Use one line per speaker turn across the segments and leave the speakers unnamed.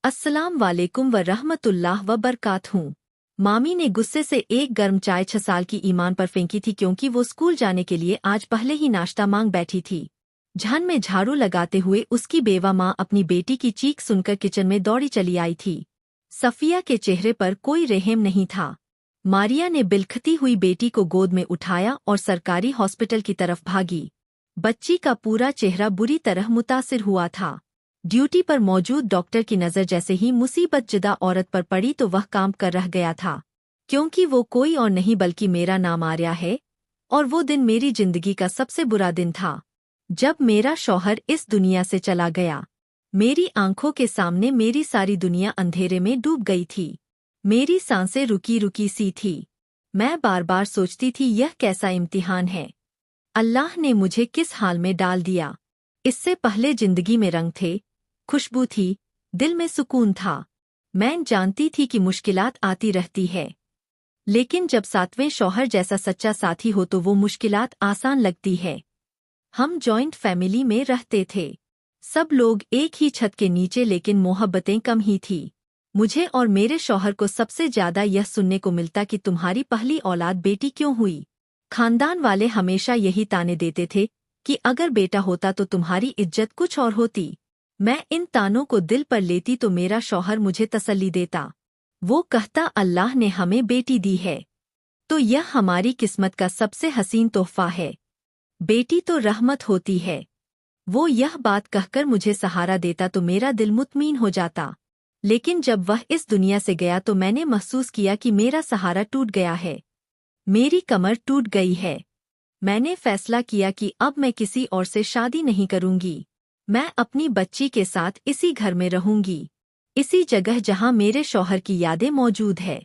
अस्सलाम वालेकुम व रहमतुल्लाह व बरकातहू। मामी ने गुस्से से एक गर्म चाय 6 साल की ईमान पर फेंकी थी क्योंकि वो स्कूल जाने के लिए आज पहले ही नाश्ता मांग बैठी थी। झन में झाड़ू लगाते हुए उसकी बेवा माँ अपनी बेटी की चीख सुनकर किचन में दौड़ी चली आई थी। सफिया के चेहरे पर कोई रहम नहीं था। मारिया ने बिलखती हुई बेटी को गोद में उठाया और सरकारी हॉस्पिटल की तरफ भागी। बच्ची का पूरा चेहरा बुरी तरह मुतासिर हुआ था। ड्यूटी पर मौजूद डॉक्टर की नज़र जैसे ही मुसीबतजदा औरत पर पड़ी तो वह काम कर रह गया था, क्योंकि वो कोई और नहीं बल्कि मेरा नाम आर्या है। और वो दिन मेरी जिंदगी का सबसे बुरा दिन था, जब मेरा शौहर इस दुनिया से चला गया। मेरी आंखों के सामने मेरी सारी दुनिया अंधेरे में डूब गई थी। मेरी सांसें रुकी रुकी सी थी। मैं बार बार सोचती थी, यह कैसा इम्तिहान है। अल्लाह ने मुझे किस हाल में डाल दिया। इससे पहले जिंदगी में रंग थे, खुशबू थी, दिल में सुकून था। मैं जानती थी कि मुश्किलात आती रहती है, लेकिन जब सातवें शौहर जैसा सच्चा साथी हो तो वो मुश्किलात आसान लगती है। हम जॉइंट फैमिली में रहते थे, सब लोग एक ही छत के नीचे, लेकिन मोहब्बतें कम ही थी। मुझे और मेरे शौहर को सबसे ज्यादा यह सुनने को मिलता कि तुम्हारी पहली औलाद बेटी क्यों हुई। खानदान वाले हमेशा यही ताने देते थे कि अगर बेटा होता तो तुम्हारी इज्जत कुछ और होती। मैं इन तानों को दिल पर लेती तो मेरा शौहर मुझे तसल्ली देता। वो कहता, अल्लाह ने हमें बेटी दी है तो यह हमारी किस्मत का सबसे हसीन तोहफा है। बेटी तो रहमत होती है। वो यह बात कहकर मुझे सहारा देता तो मेरा दिल मुतमीन हो जाता। लेकिन जब वह इस दुनिया से गया तो मैंने महसूस किया कि मेरा सहारा टूट गया है, मेरी कमर टूट गई है। मैंने फैसला किया कि अब मैं किसी और से शादी नहीं करूंगी। मैं अपनी बच्ची के साथ इसी घर में रहूंगी, इसी जगह जहां मेरे शौहर की यादें मौजूद है।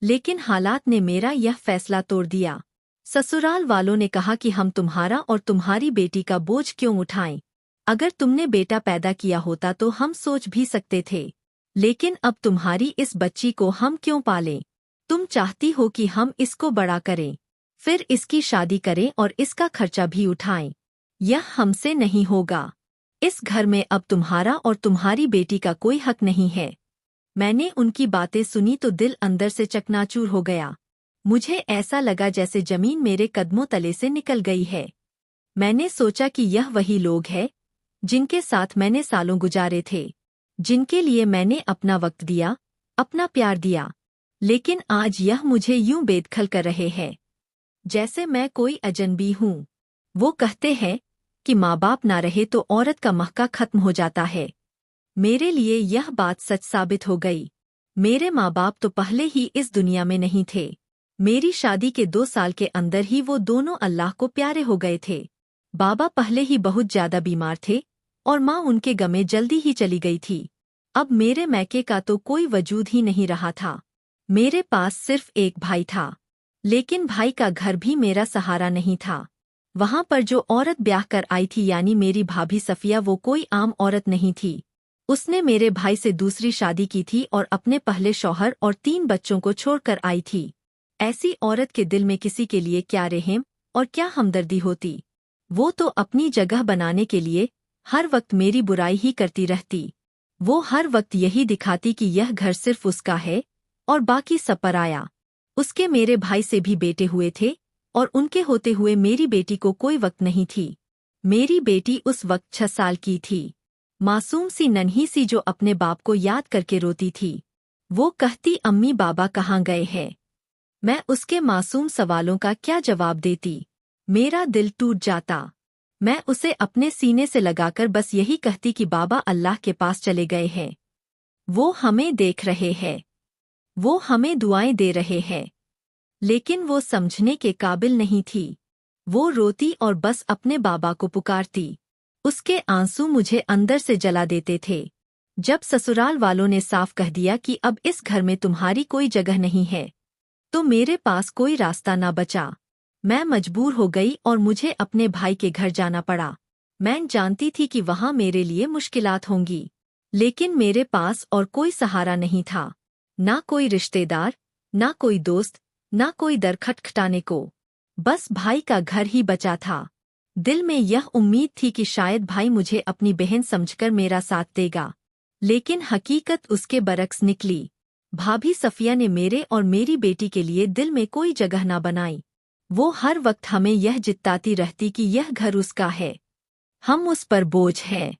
लेकिन हालात ने मेरा यह फैसला तोड़ दिया। ससुराल वालों ने कहा कि हम तुम्हारा और तुम्हारी बेटी का बोझ क्यों उठाएं। अगर तुमने बेटा पैदा किया होता तो हम सोच भी सकते थे, लेकिन अब तुम्हारी इस बच्ची को हम क्यों पालें। तुम चाहती हो कि हम इसको बड़ा करें, फिर इसकी शादी करें और इसका खर्चा भी उठाएं। यह हमसे नहीं होगा। इस घर में अब तुम्हारा और तुम्हारी बेटी का कोई हक नहीं है। मैंने उनकी बातें सुनी तो दिल अंदर से चकनाचूर हो गया। मुझे ऐसा लगा जैसे जमीन मेरे कदमों तले से निकल गई है। मैंने सोचा कि यह वही लोग हैं जिनके साथ मैंने सालों गुजारे थे, जिनके लिए मैंने अपना वक्त दिया, अपना प्यार दिया। लेकिन आज यह मुझे यूं बेदखल कर रहे हैं जैसे मैं कोई अजनबी हूँ। वो कहते हैं कि माँ बाप ना रहे तो औरत का महका खत्म हो जाता है। मेरे लिए यह बात सच साबित हो गई। मेरे माँ बाप तो पहले ही इस दुनिया में नहीं थे। मेरी शादी के 2 साल के अंदर ही वो दोनों अल्लाह को प्यारे हो गए थे। बाबा पहले ही बहुत ज्यादा बीमार थे और माँ उनके गमे जल्दी ही चली गई थी। अब मेरे मैके का तो कोई वजूद ही नहीं रहा था। मेरे पास सिर्फ एक भाई था, लेकिन भाई का घर भी मेरा सहारा नहीं था। वहां पर जो औरत ब्याह कर आई थी यानी मेरी भाभी सफिया, वो कोई आम औरत नहीं थी। उसने मेरे भाई से दूसरी शादी की थी और अपने पहले शौहर और 3 बच्चों को छोड़कर आई थी। ऐसी औरत के दिल में किसी के लिए क्या रहम और क्या हमदर्दी होती। वो तो अपनी जगह बनाने के लिए हर वक्त मेरी बुराई ही करती रहती। वो हर वक्त यही दिखाती कि यह घर सिर्फ उसका है और बाकी सब पराया। उसके मेरे भाई से भी बेटे हुए थे और उनके होते हुए मेरी बेटी को कोई वक्त नहीं थी। मेरी बेटी उस वक्त 6 साल की थी, मासूम सी नन्ही सी, जो अपने बाप को याद करके रोती थी। वो कहती, अम्मी बाबा कहाँ गए हैं। मैं उसके मासूम सवालों का क्या जवाब देती। मेरा दिल टूट जाता। मैं उसे अपने सीने से लगाकर बस यही कहती कि बाबा अल्लाह के पास चले गए हैं। वो हमें देख रहे हैं, वो हमें दुआएं दे रहे हैं। लेकिन वो समझने के काबिल नहीं थी। वो रोती और बस अपने बाबा को पुकारती। उसके आंसू मुझे अंदर से जला देते थे। जब ससुराल वालों ने साफ कह दिया कि अब इस घर में तुम्हारी कोई जगह नहीं है, तो मेरे पास कोई रास्ता ना बचा। मैं मजबूर हो गई और मुझे अपने भाई के घर जाना पड़ा। मैं जानती थी कि वहां मेरे लिए मुश्किलात होंगी, लेकिन मेरे पास और कोई सहारा नहीं था। ना कोई रिश्तेदार, ना कोई दोस्त, ना कोई दर खटखटाने को। बस भाई का घर ही बचा था। दिल में यह उम्मीद थी कि शायद भाई मुझे अपनी बहन समझकर मेरा साथ देगा। लेकिन हकीकत उसके बरक्स निकली। भाभी सफिया ने मेरे और मेरी बेटी के लिए दिल में कोई जगह ना बनाई। वो हर वक्त हमें यह जिताती रहती कि यह घर उसका है, हम उस पर बोझ हैं।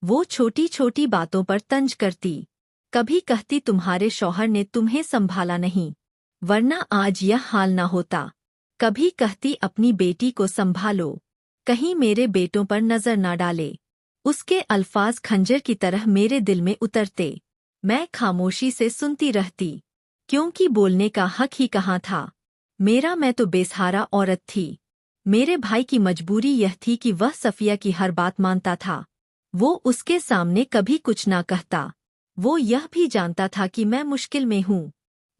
वो छोटी छोटी बातों पर तंज करती। कभी कहती तुम्हारे शौहर ने तुम्हें संभाला नहीं, वरना आज यह हाल ना होता। कभी कहती अपनी बेटी को संभालो, कहीं मेरे बेटों पर नजर ना डाले। उसके अल्फाज खंजर की तरह मेरे दिल में उतरते। मैं खामोशी से सुनती रहती, क्योंकि बोलने का हक ही कहाँ था। मैं तो बेसहारा औरत थी। मेरे भाई की मजबूरी यह थी कि वह सफिया की हर बात मानता था। वो उसके सामने कभी कुछ ना कहता। वो यह भी जानता था कि मैं मुश्किल में हूँ,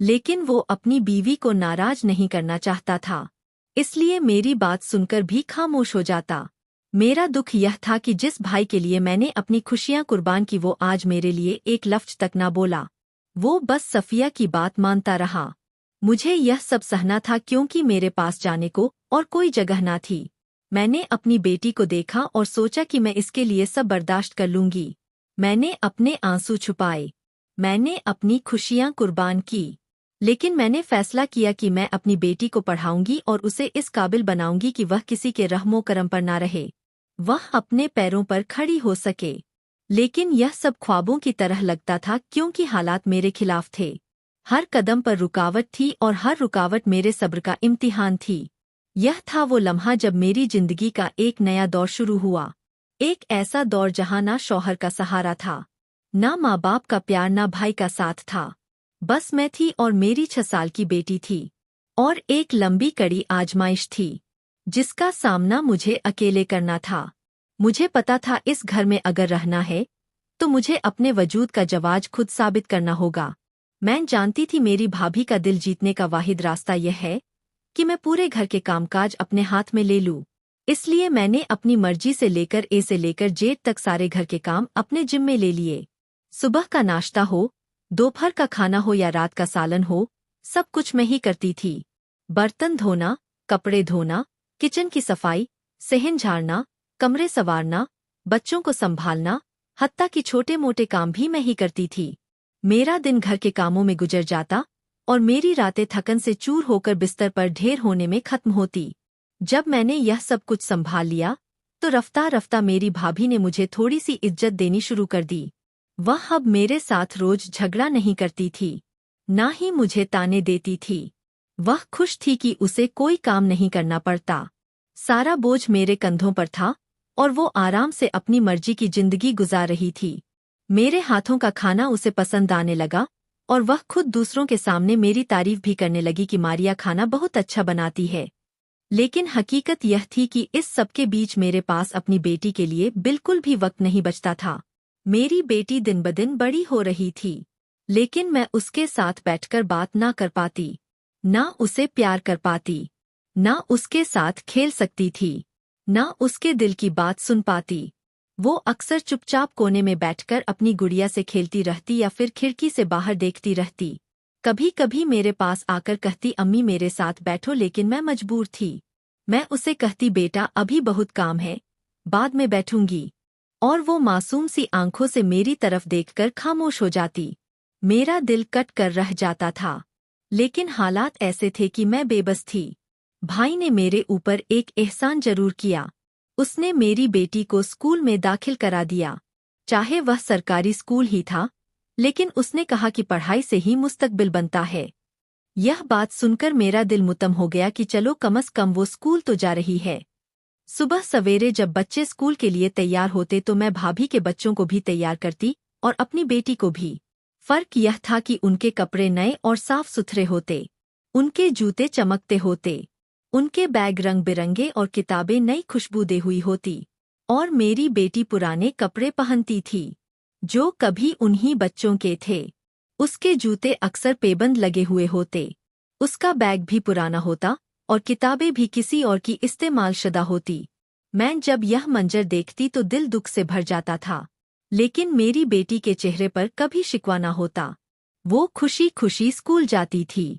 लेकिन वो अपनी बीवी को नाराज नहीं करना चाहता था, इसलिए मेरी बात सुनकर भी खामोश हो जाता। मेरा दुख यह था कि जिस भाई के लिए मैंने अपनी खुशियां कुर्बान की वो आज मेरे लिए एक लफ्ज तक ना बोला। वो बस सफिया की बात मानता रहा। मुझे यह सब सहना था क्योंकि मेरे पास जाने को और कोई जगह ना थी। मैंने अपनी बेटी को देखा और सोचा कि मैं इसके लिए सब बर्दाश्त कर लूंगी। मैंने अपने आंसू छुपाए, मैंने अपनी खुशियां कुर्बान की, लेकिन मैंने फैसला किया कि मैं अपनी बेटी को पढ़ाऊंगी और उसे इस काबिल बनाऊंगी कि वह किसी के रहमो करम पर ना रहे, वह अपने पैरों पर खड़ी हो सके। लेकिन यह सब ख्वाबों की तरह लगता था क्योंकि हालात मेरे खिलाफ थे। हर कदम पर रुकावट थी और हर रुकावट मेरे सब्र का इम्तिहान थी। यह था वो लम्हा जब मेरी जिंदगी का एक नया दौर शुरू हुआ। एक ऐसा दौर जहां ना शौहर का सहारा था, ना माँ बाप का प्यार, ना भाई का साथ था। बस मैं थी और मेरी 6 साल की बेटी थी। और एक लंबी कड़ी आजमाइश थी, जिसका सामना मुझे अकेले करना था। मुझे पता था इस घर में अगर रहना है तो मुझे अपने वजूद का जवाज खुद साबित करना होगा। मैं जानती थी मेरी भाभी का दिल जीतने का वाहिद रास्ता यह है कि मैं पूरे घर के कामकाज अपने हाथ में ले लूं। इसलिए मैंने अपनी मर्जी से लेकर ए से लेकर जेड तक सारे घर के काम अपने जिम्मे ले लिए। सुबह का नाश्ता हो, दोपहर का खाना हो या रात का सालन हो, सब कुछ मैं ही करती थी। बर्तन धोना, कपड़े धोना, किचन की सफाई, सहन झाड़ना, कमरे संवारना, बच्चों को संभालना, हत्ता कि छोटे मोटे काम भी मैं ही करती थी। मेरा दिन घर के कामों में गुजर जाता और मेरी रातें थकन से चूर होकर बिस्तर पर ढेर होने में खत्म होती। जब मैंने यह सब कुछ संभाल लिया तो रफ्ता रफ्ता मेरी भाभी ने मुझे थोड़ी सी इज्जत देनी शुरू कर दी। वह अब मेरे साथ रोज झगड़ा नहीं करती थी, ना ही मुझे ताने देती थी। वह खुश थी कि उसे कोई काम नहीं करना पड़ता। सारा बोझ मेरे कंधों पर था और वो आराम से अपनी मर्जी की जिंदगी गुजार रही थी। मेरे हाथों का खाना उसे पसंद आने लगा और वह खुद दूसरों के सामने मेरी तारीफ भी करने लगी कि मारिया खाना बहुत अच्छा बनाती है। लेकिन हकीकत यह थी कि इस सब के बीच मेरे पास अपनी बेटी के लिए बिल्कुल भी वक्त नहीं बचता था। मेरी बेटी दिन ब दिन बड़ी हो रही थी, लेकिन मैं उसके साथ बैठकर बात ना कर पाती, ना उसे प्यार कर पाती, ना उसके साथ खेल सकती थी, ना उसके दिल की बात सुन पाती। वो अक्सर चुपचाप कोने में बैठकर अपनी गुड़िया से खेलती रहती या फिर खिड़की से बाहर देखती रहती। कभी कभी मेरे पास आकर कहती अम्मी मेरे साथ बैठो, लेकिन मैं मजबूर थी। मैं उसे कहती बेटा अभी बहुत काम है, बाद में बैठूंगी, और वो मासूम सी आंखों से मेरी तरफ देखकर खामोश हो जाती। मेरा दिल कट कर रह जाता था, लेकिन हालात ऐसे थे कि मैं बेबस थी। भाई ने मेरे ऊपर एक एहसान जरूर किया। उसने मेरी बेटी को स्कूल में दाखिल करा दिया। चाहे वह सरकारी स्कूल ही था, लेकिन उसने कहा कि पढ़ाई से ही मुस्तकबिल बनता है। यह बात सुनकर मेरा दिल मुतम हो गया कि चलो कम से कम वो स्कूल तो जा रही है। सुबह सवेरे जब बच्चे स्कूल के लिए तैयार होते तो मैं भाभी के बच्चों को भी तैयार करती और अपनी बेटी को भी। फर्क यह था कि उनके कपड़े नए और साफ सुथरे होते, उनके जूते चमकते होते, उनके बैग रंग बिरंगे और किताबें नई खुशबू दे हुई होती, और मेरी बेटी पुराने कपड़े पहनती थी जो कभी उन्हीं बच्चों के थे। उसके जूते अक्सर पेबंद लगे हुए होते, उसका बैग भी पुराना होता और किताबें भी किसी और की इस्तेमालशुदा होती। मैं जब यह मंजर देखती तो दिल दुख से भर जाता था, लेकिन मेरी बेटी के चेहरे पर कभी शिकवा ना होता। वो खुशी खुशी स्कूल जाती थी।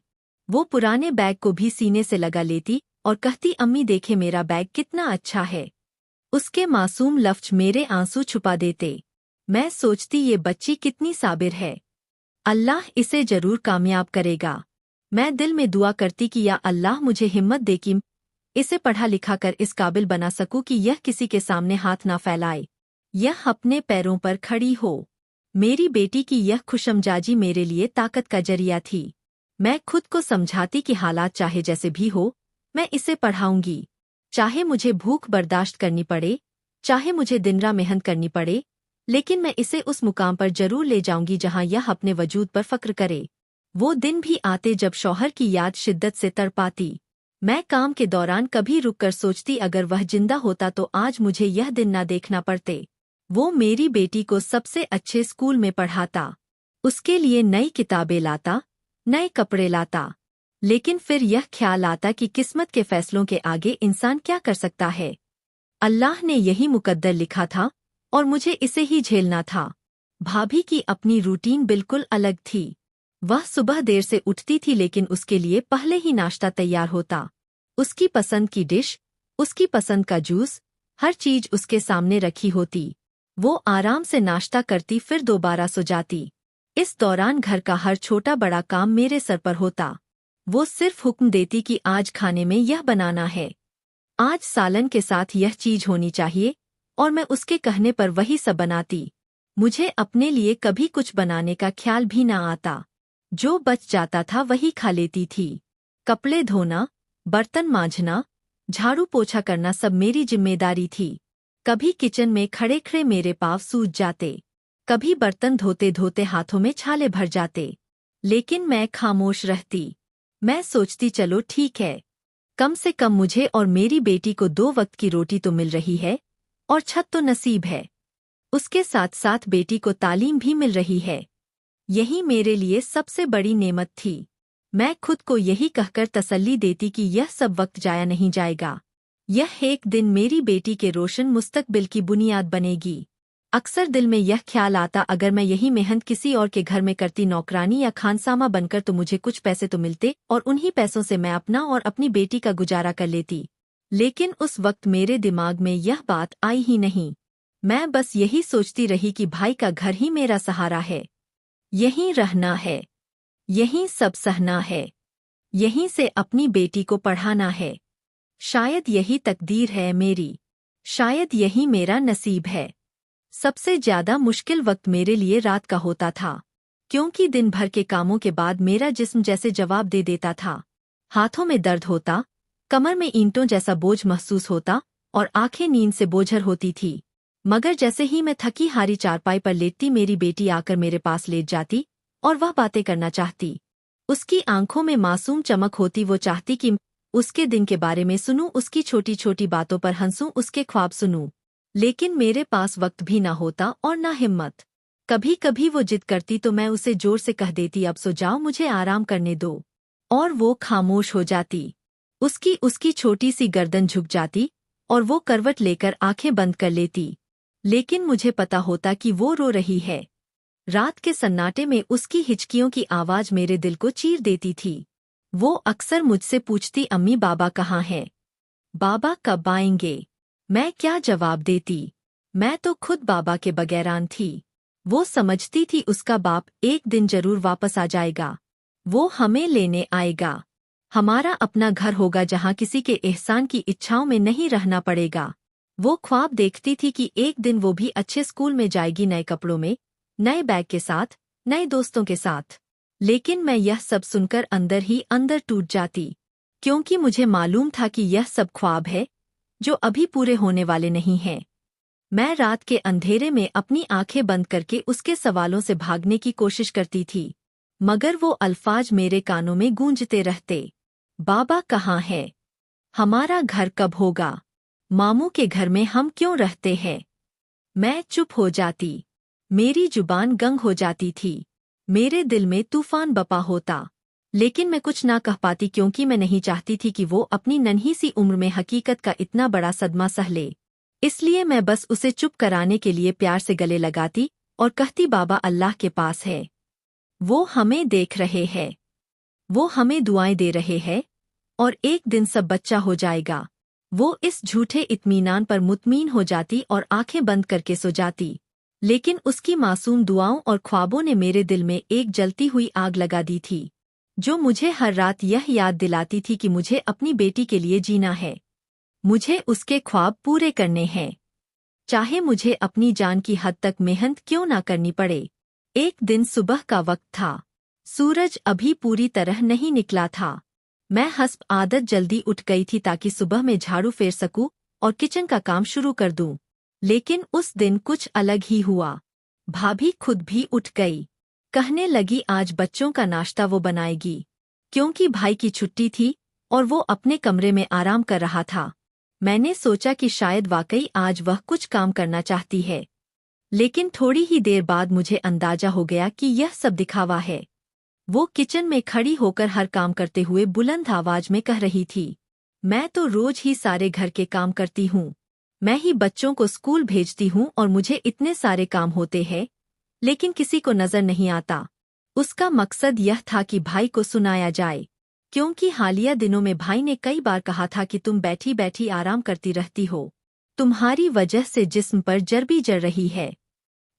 वो पुराने बैग को भी सीने से लगा लेती और कहती अम्मी देखे मेरा बैग कितना अच्छा है। उसके मासूम लफ्ज मेरे आंसू छुपा देते। मैं सोचती ये बच्ची कितनी साबिर है। अल्लाह इसे जरूर कामयाब करेगा। मैं दिल में दुआ करती कि या अल्लाह मुझे हिम्मत दे कि इसे पढ़ा लिखा कर इस काबिल बना सकूं कि यह किसी के सामने हाथ ना फैलाए, यह अपने पैरों पर खड़ी हो। मेरी बेटी की यह खुशमजाजी मेरे लिए ताकत का जरिया थी। मैं खुद को समझाती कि हालात चाहे जैसे भी हो, मैं इसे पढ़ाऊंगी। चाहे मुझे भूख बर्दाश्त करनी पड़े, चाहे मुझे दिन रात मेहनत करनी पड़े, लेकिन मैं इसे उस मुकाम पर जरूर ले जाऊंगी जहां यह अपने वजूद पर फक्र करे। वो दिन भी आते जब शौहर की याद शिद्दत से तड़पाती। मैं काम के दौरान कभी रुककर सोचती अगर वह जिंदा होता तो आज मुझे यह दिन ना देखना पड़ते। वो मेरी बेटी को सबसे अच्छे स्कूल में पढ़ाता, उसके लिए नई किताबें लाता, नए कपड़े लाता। लेकिन फिर यह ख्याल आता कि किस्मत के फैसलों के आगे इंसान क्या कर सकता है। अल्लाह ने यही मुकद्दर लिखा था और मुझे इसे ही झेलना था। भाभी की अपनी रूटीन बिल्कुल अलग थी। वह सुबह देर से उठती थी लेकिन उसके लिए पहले ही नाश्ता तैयार होता। उसकी पसंद की डिश, उसकी पसंद का जूस, हर चीज उसके सामने रखी होती। वो आराम से नाश्ता करती फिर दोबारा सो जाती। इस दौरान घर का हर छोटा बड़ा काम मेरे सर पर होता। वो सिर्फ हुक्म देती कि आज खाने में यह बनाना है, आज सालन के साथ यह चीज होनी चाहिए, और मैं उसके कहने पर वही सब बनाती। मुझे अपने लिए कभी कुछ बनाने का ख्याल भी ना आता। जो बच जाता था वही खा लेती थी। कपड़े धोना, बर्तन मांजना, झाड़ू पोछा करना सब मेरी जिम्मेदारी थी। कभी किचन में खड़े खड़े मेरे पाँव सूज जाते, कभी बर्तन धोते धोते हाथों में छाले भर जाते, लेकिन मैं खामोश रहती। मैं सोचती चलो ठीक है, कम से कम मुझे और मेरी बेटी को 2 वक्त की रोटी तो मिल रही है और छत तो नसीब है। उसके साथ साथ बेटी को तालीम भी मिल रही है। यही मेरे लिए सबसे बड़ी नेमत थी। मैं खुद को यही कहकर तसल्ली देती कि यह सब वक्त जाया नहीं जाएगा। यह एक दिन मेरी बेटी के रोशन मुस्तकबिल की बुनियाद बनेगी। अक्सर दिल में यह ख्याल आता अगर मैं यही मेहनत किसी और के घर में करती नौकरानी या खानसामा बनकर तो मुझे कुछ पैसे तो मिलते और उन्हीं पैसों से मैं अपना और अपनी बेटी का गुजारा कर लेती। लेकिन उस वक्त मेरे दिमाग में यह बात आई ही नहीं। मैं बस यही सोचती रही कि भाई का घर ही मेरा सहारा है, यहीं रहना है, यहीं सब सहना है, यहीं से अपनी बेटी को पढ़ाना है। शायद यही तकदीर है मेरी, शायद यही मेरा नसीब है। सबसे ज्यादा मुश्किल वक्त मेरे लिए रात का होता था, क्योंकि दिन भर के कामों के बाद मेरा जिस्म जैसे जवाब दे देता था। हाथों में दर्द होता, कमर में ईंटों जैसा बोझ महसूस होता और आंखें नींद से बोझर होती थी। मगर जैसे ही मैं थकी हारी चारपाई पर लेटती मेरी बेटी आकर मेरे पास लेट जाती और वह बातें करना चाहती। उसकी आंखों में मासूम चमक होती, वो चाहती कि उसके दिन के बारे में सुनूं, उसकी छोटी छोटी बातों पर हंसूं, उसके ख्वाब सुनूं। लेकिन मेरे पास वक्त भी ना होता और ना हिम्मत। कभी कभी वो जिद करती तो मैं उसे जोर से कह देती अब सो जाओ, मुझे आराम करने दो, और वो खामोश हो जाती। उसकी छोटी सी गर्दन झुक जाती और वो करवट लेकर आंखें बंद कर लेती। लेकिन मुझे पता होता कि वो रो रही है। रात के सन्नाटे में उसकी हिचकियों की आवाज मेरे दिल को चीर देती थी। वो अक्सर मुझसे पूछती अम्मी बाबा कहाँ हैं, बाबा कब आएंगे। मैं क्या जवाब देती, मैं तो खुद बाबा के बगैरान थी। वो समझती थी उसका बाप एक दिन जरूर वापस आ जाएगा, वो हमें लेने आएगा, हमारा अपना घर होगा जहाँ किसी के एहसान की इच्छाओं में नहीं रहना पड़ेगा। वो ख्वाब देखती थी कि एक दिन वो भी अच्छे स्कूल में जाएगी, नए कपड़ों में, नए बैग के साथ, नए दोस्तों के साथ। लेकिन मैं यह सब सुनकर अंदर ही अंदर टूट जाती, क्योंकि मुझे मालूम था कि यह सब ख्वाब है जो अभी पूरे होने वाले नहीं हैं। मैं रात के अंधेरे में अपनी आंखें बंद करके उसके सवालों से भागने की कोशिश करती थी, मगर वो अल्फाज मेरे कानों में गूंजते रहते। बाबा कहाँ है, हमारा घर कब होगा, मामू के घर में हम क्यों रहते हैं। मैं चुप हो जाती, मेरी जुबान गंग हो जाती थी, मेरे दिल में तूफान बपा होता। लेकिन मैं कुछ ना कह पाती क्योंकि मैं नहीं चाहती थी कि वो अपनी नन्ही सी उम्र में हकीकत का इतना बड़ा सदमा सह ले। इसलिए मैं बस उसे चुप कराने के लिए प्यार से गले लगाती और कहती बाबा अल्लाह के पास है, वो हमें देख रहे हैं, वो हमें दुआएं दे रहे हैं, और एक दिन सब बच्चा हो जाएगा। वो इस झूठे इत्मीनान पर मुतमीन हो जाती और आंखें बंद करके सो जाती। लेकिन उसकी मासूम दुआओं और ख्वाबों ने मेरे दिल में एक जलती हुई आग लगा दी थी, जो मुझे हर रात यह याद दिलाती थी कि मुझे अपनी बेटी के लिए जीना है। मुझे उसके ख्वाब पूरे करने हैं, चाहे मुझे अपनी जान की हद तक मेहनत क्यों ना करनी पड़े। एक दिन सुबह का वक्त था। सूरज अभी पूरी तरह नहीं निकला था। मैं हस्ब आदत जल्दी उठ गई थी ताकि सुबह में झाड़ू फेर सकूं और किचन का काम शुरू कर दूं। लेकिन उस दिन कुछ अलग ही हुआ। भाभी खुद भी उठ गई। कहने लगी आज बच्चों का नाश्ता वो बनाएगी, क्योंकि भाई की छुट्टी थी और वो अपने कमरे में आराम कर रहा था। मैंने सोचा कि शायद वाकई आज वह कुछ काम करना चाहती है, लेकिन थोड़ी ही देर बाद मुझे अंदाजा हो गया कि यह सब दिखावा है। वो किचन में खड़ी होकर हर काम करते हुए बुलंद आवाज में कह रही थी, मैं तो रोज ही सारे घर के काम करती हूँ, मैं ही बच्चों को स्कूल भेजती हूँ और मुझे इतने सारे काम होते हैं, लेकिन किसी को नजर नहीं आता। उसका मकसद यह था कि भाई को सुनाया जाए, क्योंकि हालिया दिनों में भाई ने कई बार कहा था कि तुम बैठी बैठी आराम करती रहती हो, तुम्हारी वजह से जिस्म पर चर्बी जड़ रही है,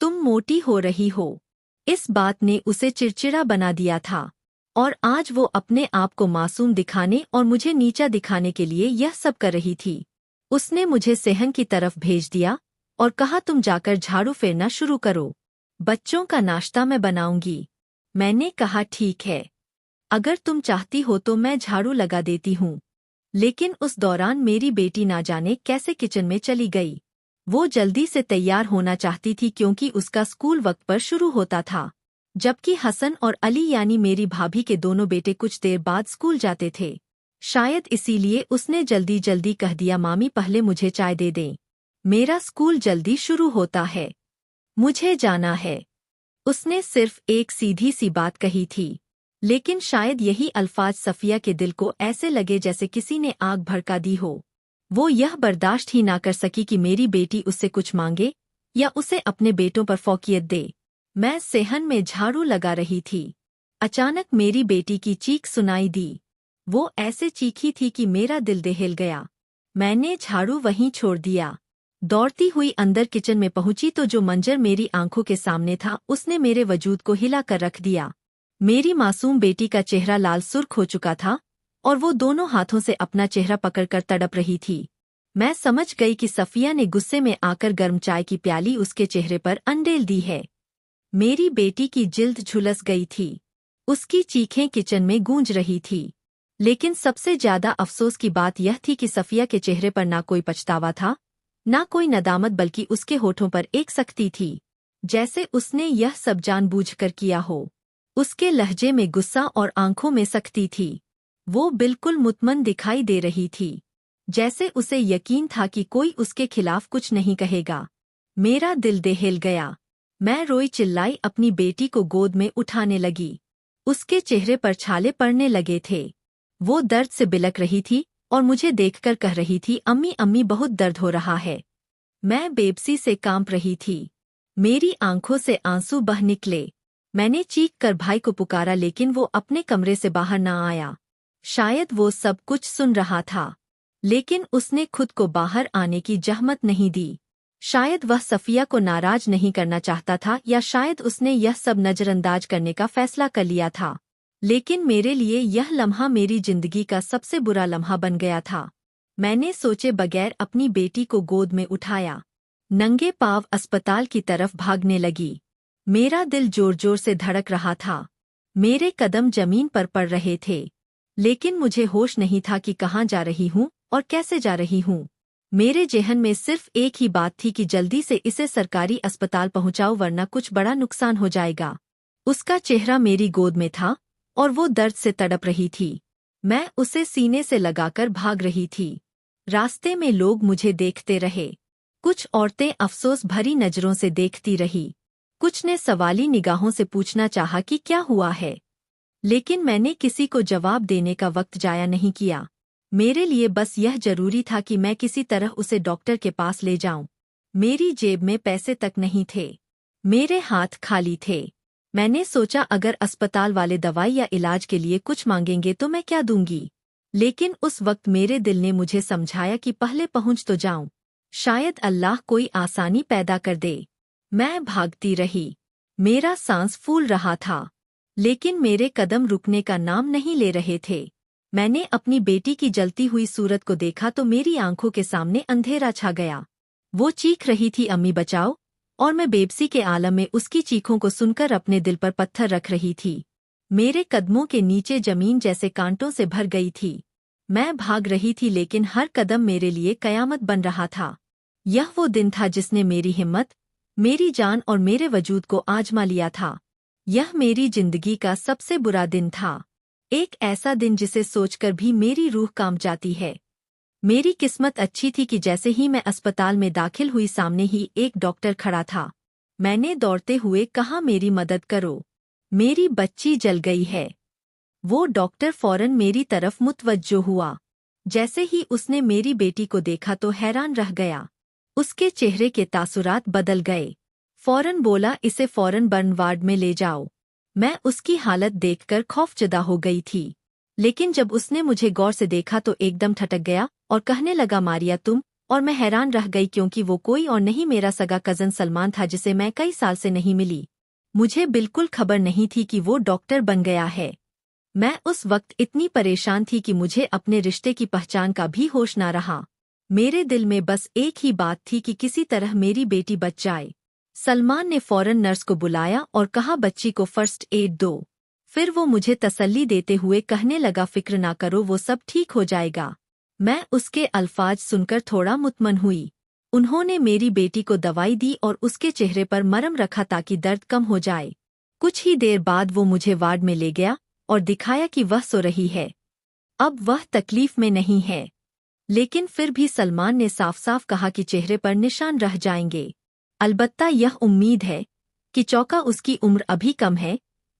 तुम मोटी हो रही हो। इस बात ने उसे चिड़चिड़ा बना दिया था और आज वो अपने आप को मासूम दिखाने और मुझे नीचा दिखाने के लिए यह सब कर रही थी। उसने मुझे सेहन की तरफ भेज दिया और कहा तुम जाकर झाड़ू फेरना शुरू करो, बच्चों का नाश्ता मैं बनाऊंगी। मैंने कहा ठीक है, अगर तुम चाहती हो तो मैं झाड़ू लगा देती हूँ। लेकिन उस दौरान मेरी बेटी ना जाने कैसे किचन में चली गई। वो जल्दी से तैयार होना चाहती थी क्योंकि उसका स्कूल वक्त पर शुरू होता था, जबकि हसन और अली यानी मेरी भाभी के दोनों बेटे कुछ देर बाद स्कूल जाते थे। शायद इसीलिए उसने जल्दी जल्दी कह दिया, मामी पहले मुझे चाय दे दें, मेरा स्कूल जल्दी शुरू होता है, मुझे जाना है। उसने सिर्फ एक सीधी सी बात कही थी, लेकिन शायद यही अल्फाज सफिया के दिल को ऐसे लगे जैसे किसी ने आग भड़का दी हो। वो यह बर्दाश्त ही ना कर सकी कि मेरी बेटी उससे कुछ मांगे या उसे अपने बेटों पर फौकियत दे। मैं सेहन में झाड़ू लगा रही थी। अचानक मेरी बेटी की चीख सुनाई दी। वो ऐसे चीखी थी कि मेरा दिल दहल गया। मैंने झाड़ू वहीं छोड़ दिया। दौड़ती हुई अंदर किचन में पहुंची तो जो मंजर मेरी आंखों के सामने था उसने मेरे वजूद को हिला कर रख दिया। मेरी मासूम बेटी का चेहरा लाल सुर्ख हो चुका था और वो दोनों हाथों से अपना चेहरा पकड़कर तड़प रही थी। मैं समझ गई कि सफिया ने गुस्से में आकर गर्म चाय की प्याली उसके चेहरे पर अंडेल दी है। मेरी बेटी की जिल्द झुलस गई थी। उसकी चीखें किचन में गूंज रही थी। लेकिन सबसे ज्यादा अफसोस की बात यह थी कि सफिया के चेहरे पर ना कोई पछतावा था, ना कोई नदामत, बल्कि उसके होठों पर एक सख्ती थी, जैसे उसने यह सब जानबूझकर किया हो। उसके लहजे में गुस्सा और आंखों में सख्ती थी। वो बिल्कुल मुतमन दिखाई दे रही थी, जैसे उसे यकीन था कि कोई उसके खिलाफ कुछ नहीं कहेगा। मेरा दिल दहल गया। मैं रोई चिल्लाई अपनी बेटी को गोद में उठाने लगी। उसके चेहरे पर छाले पड़ने लगे थे। वो दर्द से बिलक रही थी और मुझे देखकर कह रही थी, अम्मी अम्मी बहुत दर्द हो रहा है। मैं बेबसी से कांप रही थी। मेरी आंखों से आंसू बह निकले। मैंने चीख कर भाई को पुकारा, लेकिन वो अपने कमरे से बाहर न आया। शायद वो सब कुछ सुन रहा था, लेकिन उसने खुद को बाहर आने की जहमत नहीं दी। शायद वह सफिया को नाराज नहीं करना चाहता था, या शायद उसने यह सब नजरअंदाज करने का फैसला कर लिया था। लेकिन मेरे लिए यह लम्हा मेरी जिंदगी का सबसे बुरा लम्हा बन गया था। मैंने सोचे बगैर अपनी बेटी को गोद में उठाया, नंगे पांव अस्पताल की तरफ भागने लगी। मेरा दिल जोर जोर से धड़क रहा था। मेरे कदम जमीन पर पड़ रहे थे, लेकिन मुझे होश नहीं था कि कहाँ जा रही हूँ और कैसे जा रही हूँ। मेरे जेहन में सिर्फ एक ही बात थी कि जल्दी से इसे सरकारी अस्पताल पहुंचाओ, वरना कुछ बड़ा नुकसान हो जाएगा। उसका चेहरा मेरी गोद में था और वो दर्द से तड़प रही थी। मैं उसे सीने से लगाकर भाग रही थी। रास्ते में लोग मुझे देखते रहे। कुछ औरतें अफसोस भरी नजरों से देखती रही। कुछ ने सवाली निगाहों से पूछना चाहा कि क्या हुआ है, लेकिन मैंने किसी को जवाब देने का वक्त जाया नहीं किया। मेरे लिए बस यह जरूरी था कि मैं किसी तरह उसे डॉक्टर के पास ले जाऊं। मेरी जेब में पैसे तक नहीं थे, मेरे हाथ खाली थे। मैंने सोचा अगर अस्पताल वाले दवाई या इलाज के लिए कुछ मांगेंगे तो मैं क्या दूंगी। लेकिन उस वक्त मेरे दिल ने मुझे समझाया कि पहले पहुंच तो जाऊं, शायद अल्लाह कोई आसानी पैदा कर दे। मैं भागती रही। मेरा सांस फूल रहा था, लेकिन मेरे कदम रुकने का नाम नहीं ले रहे थे। मैंने अपनी बेटी की जलती हुई सूरत को देखा तो मेरी आंखों के सामने अंधेरा छा गया। वो चीख रही थी, अम्मी बचाओ, और मैं बेबसी के आलम में उसकी चीखों को सुनकर अपने दिल पर पत्थर रख रही थी। मेरे कदमों के नीचे जमीन जैसे कांटों से भर गई थी। मैं भाग रही थी, लेकिन हर कदम मेरे लिए कयामत बन रहा था। यह वो दिन था जिसने मेरी हिम्मत, मेरी जान और मेरे वजूद को आजमा लिया था। यह मेरी जिंदगी का सबसे बुरा दिन था। एक ऐसा दिन जिसे सोचकर भी मेरी रूह कांप जाती है। मेरी किस्मत अच्छी थी कि जैसे ही मैं अस्पताल में दाखिल हुई, सामने ही एक डॉक्टर खड़ा था। मैंने दौड़ते हुए कहा, मेरी मदद करो, मेरी बच्ची जल गई है। वो डॉक्टर फौरन मेरी तरफ मुतवज्जो हुआ। जैसे ही उसने मेरी बेटी को देखा तो हैरान रह गया। उसके चेहरे के तासुरात बदल गए। फौरन बोला, इसे फौरन बर्न वार्ड में ले जाओ। मैं उसकी हालत देखकर खौफजदा हो गई थी, लेकिन जब उसने मुझे गौर से देखा तो एकदम ठटक गया और कहने लगा, मारिया तुम। और मैं हैरान रह गई, क्योंकि वो कोई और नहीं, मेरा सगा कज़न सलमान था, जिसे मैं कई साल से नहीं मिली। मुझे बिल्कुल खबर नहीं थी कि वो डॉक्टर बन गया है। मैं उस वक्त इतनी परेशान थी कि मुझे अपने रिश्ते की पहचान का भी होश ना रहा। मेरे दिल में बस एक ही बात थी कि किसी तरह मेरी बेटी बच जाए। सलमान ने फौरन नर्स को बुलाया और कहा, बच्ची को फर्स्ट एड दो। फिर वो मुझे तसल्ली देते हुए कहने लगा, फिक्र ना करो, वो सब ठीक हो जाएगा। मैं उसके अल्फाज सुनकर थोड़ा मुतमन हुई। उन्होंने मेरी बेटी को दवाई दी और उसके चेहरे पर मरहम रखा ताकि दर्द कम हो जाए। कुछ ही देर बाद वो मुझे वार्ड में ले गया और दिखाया कि वह सो रही है। अब वह तकलीफ में नहीं है। लेकिन फिर भी सलमान ने साफ साफ कहा कि चेहरे पर निशान रह जाएंगे। अलबत्ता यह उम्मीद है कि चौका उसकी उम्र अभी कम है,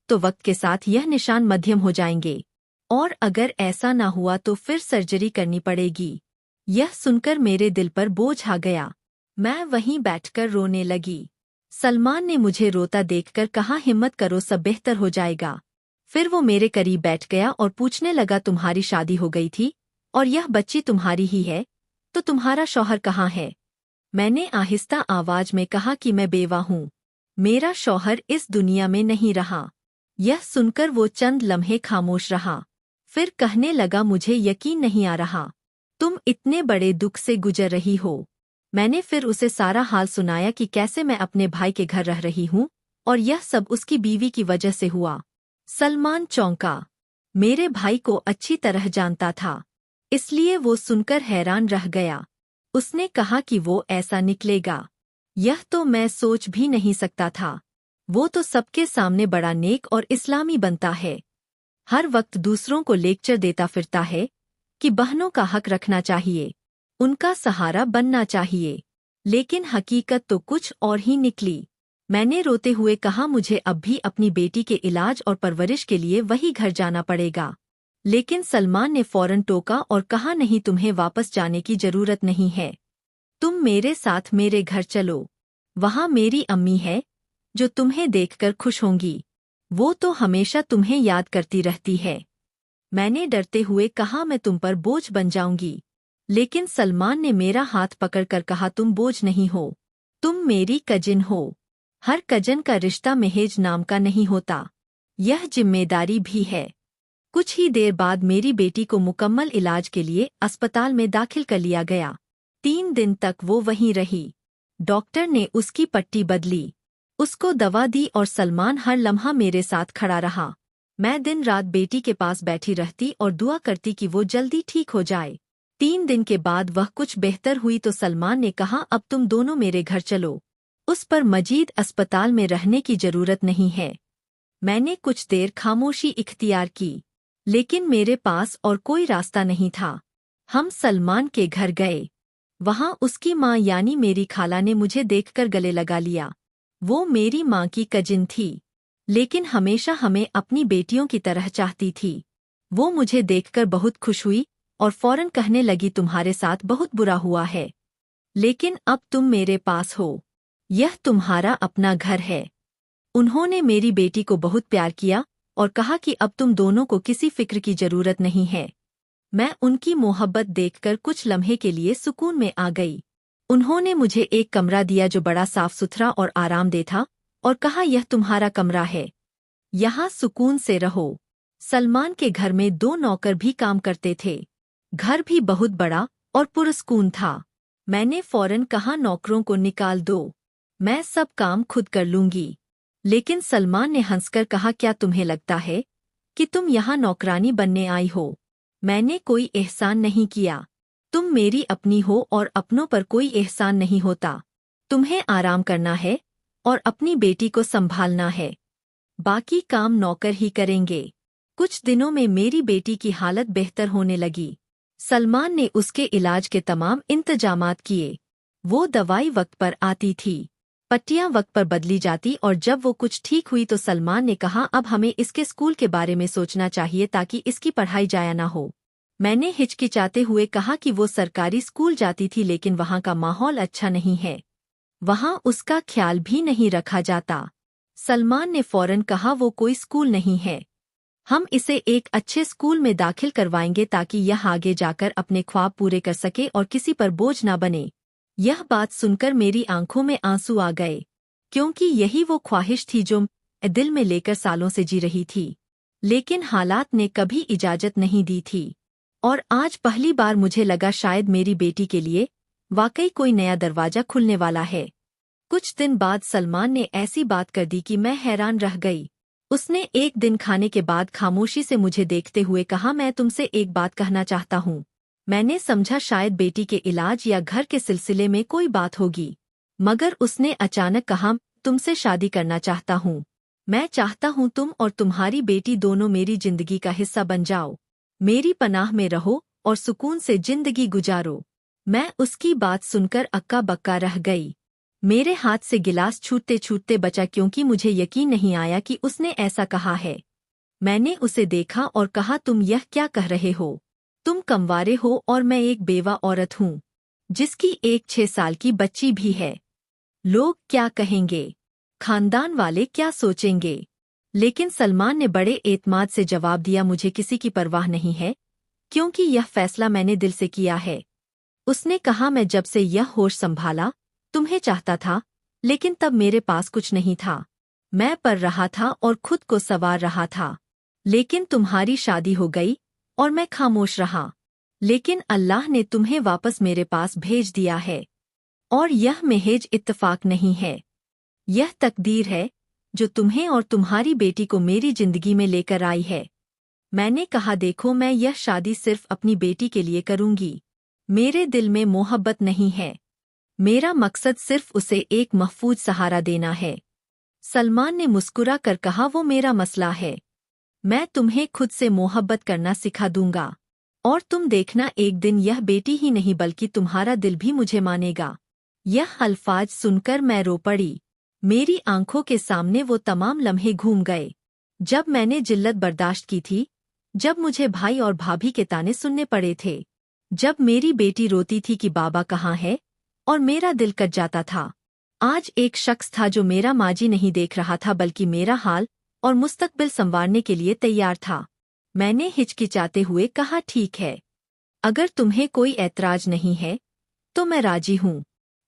तो वक्त के साथ यह निशान मध्यम हो जाएंगे, और अगर ऐसा ना हुआ तो फिर सर्जरी करनी पड़ेगी। यह सुनकर मेरे दिल पर बोझ आ गया। मैं वहीं बैठकर रोने लगी। सलमान ने मुझे रोता देखकर कहा, हिम्मत करो, सब बेहतर हो जाएगा। फिर वो मेरे करीब बैठ गया और पूछने लगा, तुम्हारी शादी हो गई थी और यह बच्ची तुम्हारी ही है, तो तुम्हारा शौहर कहाँ है? मैंने आहिस्ता आवाज में कहा कि मैं बेवा हूँ, मेरा शौहर इस दुनिया में नहीं रहा। यह सुनकर वो चंद लम्हे खामोश रहा, फिर कहने लगा, मुझे यकीन नहीं आ रहा, तुम इतने बड़े दुख से गुजर रही हो। मैंने फिर उसे सारा हाल सुनाया कि कैसे मैं अपने भाई के घर रह रही हूँ और यह सब उसकी बीवी की वजह से हुआ। सलमान चौंका। मेरे भाई को अच्छी तरह जानता था, इसलिए वो सुनकर हैरान रह गया। उसने कहा कि वो ऐसा निकलेगा, यह तो मैं सोच भी नहीं सकता था। वो तो सबके सामने बड़ा नेक और इस्लामी बनता है, हर वक्त दूसरों को लेक्चर देता फिरता है कि बहनों का हक रखना चाहिए, उनका सहारा बनना चाहिए। लेकिन हकीकत तो कुछ और ही निकली। मैंने रोते हुए कहा, मुझे अब भी अपनी बेटी के इलाज और परवरिश के लिए वही घर जाना पड़ेगा। लेकिन सलमान ने फौरन टोका और कहा, नहीं, तुम्हें वापस जाने की जरूरत नहीं है। तुम मेरे साथ मेरे घर चलो। वहाँ मेरी अम्मी है जो तुम्हें देखकर खुश होंगी। वो तो हमेशा तुम्हें याद करती रहती है। मैंने डरते हुए कहा, मैं तुम पर बोझ बन जाऊंगी। लेकिन सलमान ने मेरा हाथ पकड़कर कहा, तुम बोझ नहीं हो, तुम मेरी कजिन हो। हर कजन का रिश्ता महेज नाम का नहीं होता, यह जिम्मेदारी भी है। कुछ ही देर बाद मेरी बेटी को मुकम्मल इलाज के लिए अस्पताल में दाखिल कर लिया गया। 3 दिन तक वो वहीं रही। डॉक्टर ने उसकी पट्टी बदली, उसको दवा दी और सलमान हर लम्हा मेरे साथ खड़ा रहा। मैं दिन रात बेटी के पास बैठी रहती और दुआ करती कि वो जल्दी ठीक हो जाए। 3 दिन के बाद वह कुछ बेहतर हुई तो सलमान ने कहा, अब तुम दोनों मेरे घर चलो, उस पर मजीद अस्पताल में रहने की जरूरत नहीं है। मैंने कुछ देर खामोशी इख्तियार की, लेकिन मेरे पास और कोई रास्ता नहीं था। हम सलमान के घर गए। वहाँ उसकी माँ यानी मेरी खाला ने मुझे देखकर गले लगा लिया। वो मेरी माँ की कजिन थी, लेकिन हमेशा हमें अपनी बेटियों की तरह चाहती थी। वो मुझे देखकर बहुत खुश हुई और फौरन कहने लगी, तुम्हारे साथ बहुत बुरा हुआ है, लेकिन अब तुम मेरे पास हो, यह तुम्हारा अपना घर है। उन्होंने मेरी बेटी को बहुत प्यार किया और कहा कि अब तुम दोनों को किसी फिक्र की जरूरत नहीं है। मैं उनकी मोहब्बत देखकर कुछ लम्हे के लिए सुकून में आ गई। उन्होंने मुझे एक कमरा दिया जो बड़ा साफ सुथरा और आरामदेह था और कहा यह तुम्हारा कमरा है, यहाँ सुकून से रहो। सलमान के घर में 2 नौकर भी काम करते थे। घर भी बहुत बड़ा और पुरस्कून था। मैंने फौरन कहा नौकरों को निकाल दो, मैं सब काम खुद कर लूंगी। लेकिन सलमान ने हंसकर कहा क्या तुम्हें लगता है कि तुम यहाँ नौकरानी बनने आई हो? मैंने कोई एहसान नहीं किया। तुम मेरी अपनी हो और अपनों पर कोई एहसान नहीं होता। तुम्हें आराम करना है और अपनी बेटी को संभालना है, बाकी काम नौकर ही करेंगे। कुछ दिनों में मेरी बेटी की हालत बेहतर होने लगी। सलमान ने उसके इलाज के तमाम इंतजामात किए। वो दवाई वक्त पर आती थी, पट्टियां वक्त पर बदली जाती और जब वो कुछ ठीक हुई तो सलमान ने कहा अब हमें इसके स्कूल के बारे में सोचना चाहिए ताकि इसकी पढ़ाई जाया ना हो। मैंने हिचकिचाते हुए कहा कि वो सरकारी स्कूल जाती थी लेकिन वहाँ का माहौल अच्छा नहीं है, वहाँ उसका ख्याल भी नहीं रखा जाता। सलमान ने फौरन कहा वो कोई स्कूल नहीं है, हम इसे एक अच्छे स्कूल में दाखिल करवाएंगे ताकि यह आगे जाकर अपने ख्वाब पूरे कर सके और किसी पर बोझ ना बने। यह बात सुनकर मेरी आंखों में आंसू आ गए, क्योंकि यही वो ख्वाहिश थी जो मैं दिल में लेकर सालों से जी रही थी, लेकिन हालात ने कभी इजाजत नहीं दी थी। और आज पहली बार मुझे लगा शायद मेरी बेटी के लिए वाकई कोई नया दरवाजा खुलने वाला है। कुछ दिन बाद सलमान ने ऐसी बात कर दी कि मैं हैरान रह गई। उसने एक दिन खाने के बाद खामोशी से मुझे देखते हुए कहा मैं तुमसे एक बात कहना चाहता हूँ। मैंने समझा शायद बेटी के इलाज या घर के सिलसिले में कोई बात होगी, मगर उसने अचानक कहा तुमसे शादी करना चाहता हूँ। मैं चाहता हूँ तुम और तुम्हारी बेटी दोनों मेरी जिंदगी का हिस्सा बन जाओ, मेरी पनाह में रहो और सुकून से जिंदगी गुजारो। मैं उसकी बात सुनकर अक्का बक्का रह गई। मेरे हाथ से गिलास छूटते छूटते बचा क्योंकि मुझे यकीन नहीं आया कि उसने ऐसा कहा है। मैंने उसे देखा और कहा तुम यह क्या कह रहे हो? तुम कमवारे हो और मैं एक बेवा औरत हूँ जिसकी एक 6 साल की बच्ची भी है। लोग क्या कहेंगे? खानदान वाले क्या सोचेंगे? लेकिन सलमान ने बड़े एतमाद से जवाब दिया मुझे किसी की परवाह नहीं है, क्योंकि यह फैसला मैंने दिल से किया है। उसने कहा मैं जब से यह होश संभाला तुम्हें चाहता था, लेकिन तब मेरे पास कुछ नहीं था। मैं पढ़ रहा था और खुद को संवार रहा था। लेकिन तुम्हारी शादी हो गई और मैं खामोश रहा। लेकिन अल्लाह ने तुम्हें वापस मेरे पास भेज दिया है, और यह महज इत्तेफाक नहीं है, यह तकदीर है जो तुम्हें और तुम्हारी बेटी को मेरी जिंदगी में लेकर आई है। मैंने कहा देखो मैं यह शादी सिर्फ अपनी बेटी के लिए करूंगी। मेरे दिल में मोहब्बत नहीं है, मेरा मकसद सिर्फ उसे एक महफूज सहारा देना है। सलमान ने मुस्कुरा कर कहा वो मेरा मसला है, मैं तुम्हें खुद से मोहब्बत करना सिखा दूंगा और तुम देखना एक दिन यह बेटी ही नहीं बल्कि तुम्हारा दिल भी मुझे मानेगा। यह अल्फाज सुनकर मैं रो पड़ी। मेरी आंखों के सामने वो तमाम लम्हे घूम गए जब मैंने जिल्लत बर्दाश्त की थी, जब मुझे भाई और भाभी के ताने सुनने पड़े थे, जब मेरी बेटी रोती थी कि बाबा कहाँ है और मेरा दिल कट जाता था। आज एक शख्स था जो मेरा माजी नहीं देख रहा था बल्कि मेरा हाल और मुस्तकबिल संवारने के लिए तैयार था। मैंने हिचकिचाते हुए कहा ठीक है, अगर तुम्हें कोई ऐतराज नहीं है तो मैं राजी हूँ।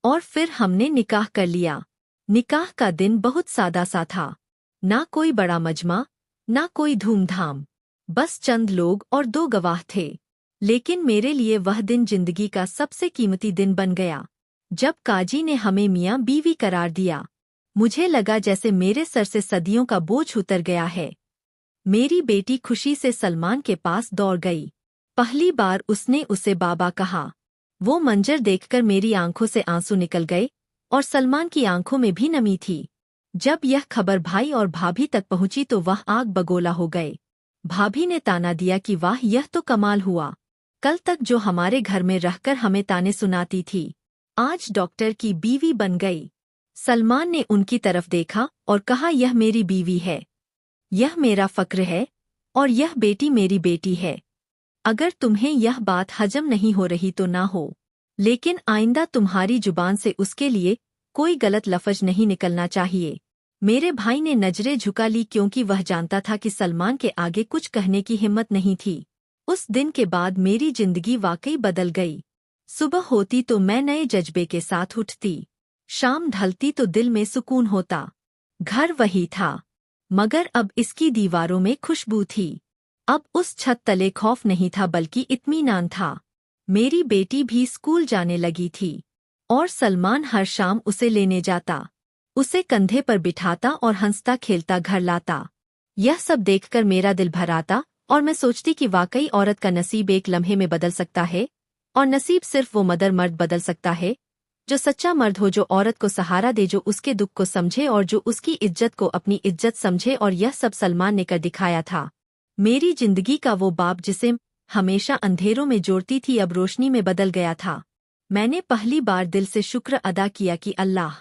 और फिर हमने निकाह कर लिया। निकाह का दिन बहुत सादा सा था, ना कोई बड़ा मजमा, ना कोई धूमधाम, बस चंद लोग और 2 गवाह थे। लेकिन मेरे लिए वह दिन जिंदगी का सबसे कीमती दिन बन गया। जब काजी ने हमें मियाँ बीवी करार दिया, मुझे लगा जैसे मेरे सर से सदियों का बोझ उतर गया है। मेरी बेटी खुशी से सलमान के पास दौड़ गई। पहली बार उसने उसे बाबा कहा। वो मंजर देखकर मेरी आंखों से आंसू निकल गए और सलमान की आंखों में भी नमी थी। जब यह खबर भाई और भाभी तक पहुंची तो वह आग बगोला हो गए। भाभी ने ताना दिया कि वाह यह तो कमाल हुआ, कल तक जो हमारे घर में रहकर हमें ताने सुनाती थी, आज डॉक्टर की बीवी बन गई। सलमान ने उनकी तरफ देखा और कहा यह मेरी बीवी है, यह मेरा फक्र है और यह बेटी मेरी बेटी है। अगर तुम्हें यह बात हजम नहीं हो रही तो ना हो, लेकिन आइंदा तुम्हारी जुबान से उसके लिए कोई गलत लफ्ज नहीं निकलना चाहिए। मेरे भाई ने नजरें झुका ली क्योंकि वह जानता था कि सलमान के आगे कुछ कहने की हिम्मत नहीं थी। उस दिन के बाद मेरी जिंदगी वाकई बदल गई। सुबह होती तो मैं नए जज्बे के साथ उठती, शाम ढलती तो दिल में सुकून होता। घर वही था, मगर अब इसकी दीवारों में खुशबू थी। अब उस छत तले खौफ नहीं था बल्कि इत्मीनान था। मेरी बेटी भी स्कूल जाने लगी थी और सलमान हर शाम उसे लेने जाता, उसे कंधे पर बिठाता और हंसता खेलता घर लाता। यह सब देखकर मेरा दिल भर आता और मैं सोचती कि वाकई औरत का नसीब एक लम्हे में बदल सकता है, और नसीब सिर्फ वो मर्द बदल सकता है जो सच्चा मर्द हो, जो औरत को सहारा दे, जो उसके दुख को समझे और जो उसकी इज्जत को अपनी इज्जत समझे। और यह सब सलमान ने कर दिखाया था। मेरी जिंदगी का वो बाप जिसे हमेशा अंधेरों में जोड़ती थी अब रोशनी में बदल गया था। मैंने पहली बार दिल से शुक्र अदा किया कि अल्लाह